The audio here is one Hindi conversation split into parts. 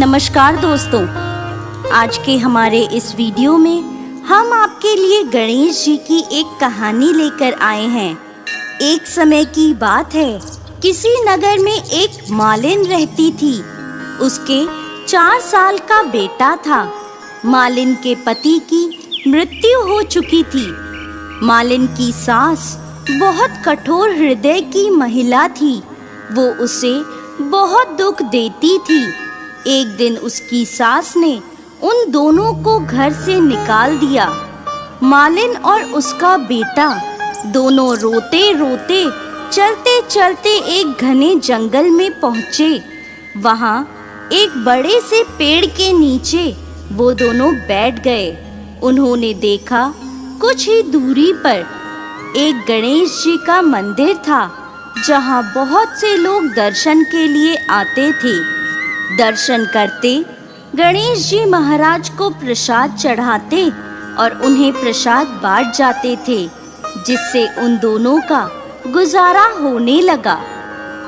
नमस्कार दोस्तों, आज के हमारे इस वीडियो में हम आपके लिए गणेश जी की एक कहानी लेकर आए हैं। एक समय की बात है, किसी नगर में एक मालिन रहती थी। उसके 4 साल का बेटा था। मालिन के पति की मृत्यु हो चुकी थी। मालिन की सास बहुत कठोर हृदय की महिला थी। वो उसे बहुत दुख देती थी। एक दिन उसकी सास ने उन दोनों को घर से निकाल दिया। मालिन और उसका बेटा दोनों रोते रोते चलते चलते एक घने जंगल में पहुँचे। वहाँ एक बड़े से पेड़ के नीचे वो दोनों बैठ गए। उन्होंने देखा, कुछ ही दूरी पर एक गणेश जी का मंदिर था, जहाँ बहुत से लोग दर्शन के लिए आते थे। दर्शन करते गणेश जी महाराज को प्रसाद चढ़ाते और उन्हें प्रसाद बांट जाते थे, जिससे उन दोनों का गुजारा होने लगा।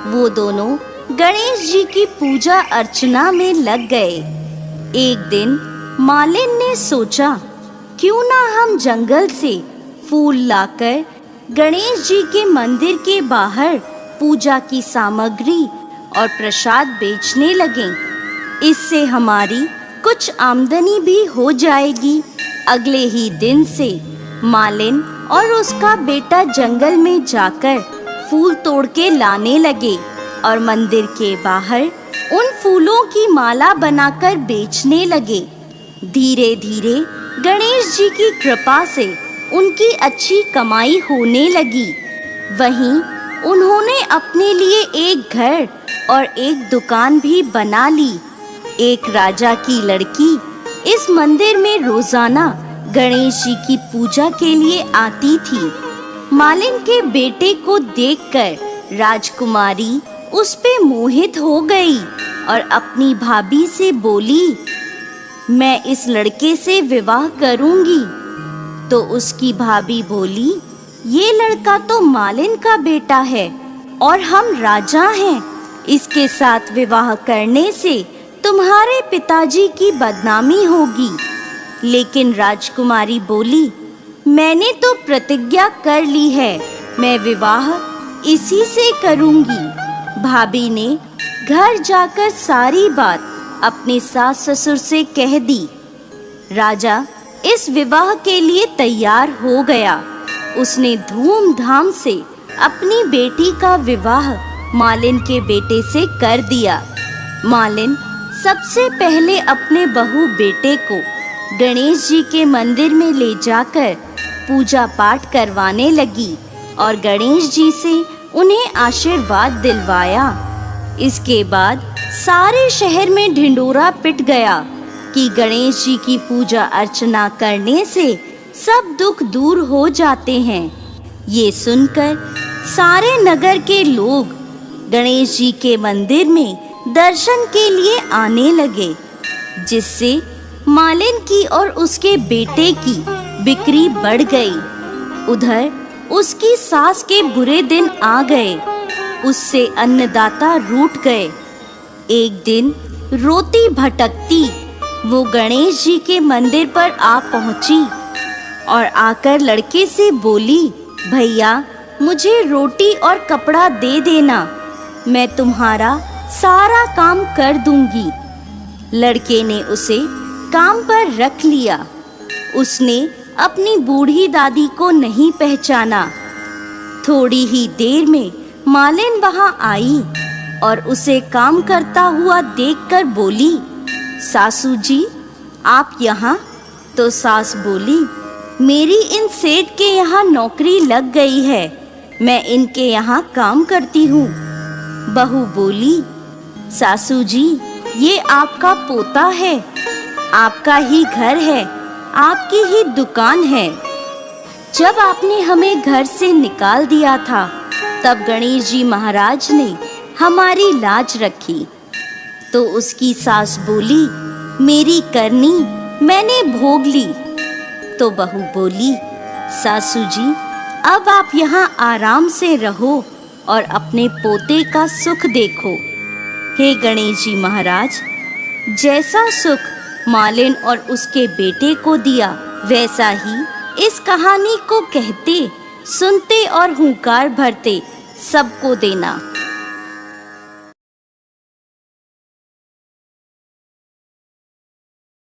वो दोनों गणेश जी की पूजा अर्चना में लग गए। एक दिन मालिन ने सोचा, क्यों ना हम जंगल से फूल लाकर गणेश जी के मंदिर के बाहर पूजा की सामग्री और प्रसाद बेचने लगें। इससे हमारी कुछ आमदनी भी हो जाएगी। अगले ही दिन से मालिन और उसका बेटा जंगल में जाकर फूल तोड़ के लाने लगे और मंदिर के बाहर उन फूलों की माला बनाकर बेचने लगे। धीरे धीरे गणेश जी की कृपा से उनकी अच्छी कमाई होने लगी। वहीं उन्होंने अपने लिए एक घर और एक दुकान भी बना ली। एक राजा की लड़की इस मंदिर में रोजाना गणेश जी की पूजा के लिए आती थी। मालिन के बेटे को देखकर राजकुमारी उस पे मोहित हो गई और अपनी भाभी से बोली, मैं इस लड़के से विवाह करूंगी। तो उसकी भाभी बोली, ये लड़का तो मालिन का बेटा है और हम राजा हैं। इसके साथ विवाह करने से तुम्हारे पिताजी की बदनामी होगी। लेकिन राजकुमारी बोली, मैंने तो प्रतिज्ञा कर ली है, मैं विवाह इसी से करूंगी। भाभी ने घर जाकर सारी बात अपने सास ससुर से कह दी। राजा इस विवाह के लिए तैयार हो गया। उसने धूमधाम से अपनी बेटी का विवाह मालिन के बेटे से कर दिया। मालिन सबसे पहले अपने बहू बेटे को गणेश जी के मंदिर में ले जाकर पूजा पाठ करवाने लगी और गणेश जी से उन्हें आशीर्वाद दिलवाया। इसके बाद सारे शहर में ढिंढोरा पिट गया कि गणेश जी की पूजा अर्चना करने से सब दुख दूर हो जाते हैं। ये सुनकर सारे नगर के लोग गणेश जी के मंदिर में दर्शन के लिए आने लगे, जिससे मालिन की और उसके बेटे की बिक्री बढ़ गई। उधर उसकी सास के बुरे दिन आ गए। उससे अन्नदाता रूठ गए। एक दिन रोती भटकती वो गणेश जी के मंदिर पर आ पहुंची और आकर लड़के से बोली, भैया मुझे रोटी और कपड़ा दे देना, मैं तुम्हारा सारा काम कर दूंगी। लड़के ने उसे काम पर रख लिया। उसने अपनी बूढ़ी दादी को नहीं पहचाना। थोड़ी ही देर में मालिन वहां आई और उसे काम करता हुआ देखकर बोली, सासू जी आप यहाँ? तो सास बोली, मेरी इन सेठ के यहाँ नौकरी लग गई है, मैं इनके यहाँ काम करती हूँ। बहू बोली, सासू जी ये आपका पोता है, आपका ही घर है, आपकी ही दुकान है। जब आपने हमें घर से निकाल दिया था, तब गणेश जी महाराज ने हमारी लाज रखी। तो उसकी सास बोली, मेरी करनी मैंने भोग ली। तो बहू बोली, सासू जी अब आप यहाँ आराम से रहो और अपने पोते का सुख देखो। हे गणेश जी महाराज, जैसा सुख मालिन और उसके बेटे को दिया, वैसा ही इस कहानी को कहते, सुनते और हुंकार भरते सबको देना।